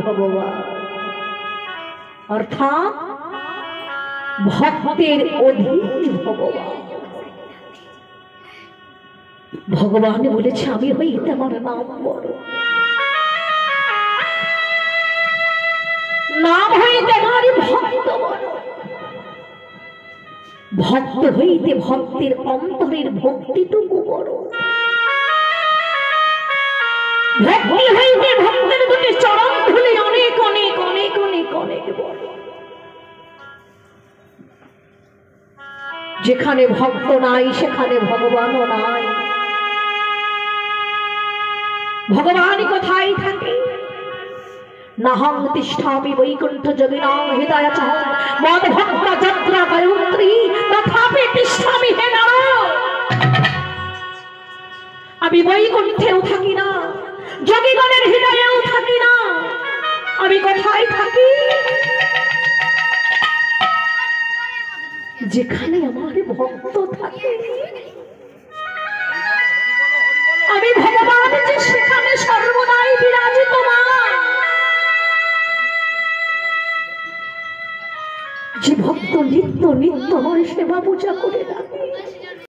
ভগবান অর্থাৎ ভক্তের অধীন ভগবান। ভগবান বলেছে আমি হইতে আমার নাম বড়, নাম হইতে আমার ভক্ত বড়, ভক্ত হইতে ভক্তের অন্তরের ভক্তিটুকু বড়, ভক্তি হইতে ভক্তের দুটি চরণ ধুলি অনেক অনেক অনেক অনেক অনেক বড়। যেখানে ভক্ত নাই সেখানে ভগবানও নাই। ভগবান কোথায় থাকে? নাহং তিষ্ঠামি বৈকুণ্ঠ যোগিনাং হৃদয়তঃ মদ ভক্ত যাত্রা গায়ত্রী তথাপি তিষ্ঠামি হে নর। আমি বৈকুণ্ঠেও থাকি না, যোগীগণের হৃদয়েও থাকি না, আমি কোথায় থাকি? যেখানে আমার ভক্ত থাকে। আমি ভগবান যে সেখানে সর্বদাই বিরাজিতমান। যে ভক্ত নিত্য নিত্য আমার সেবা পূজা করে ডাকে,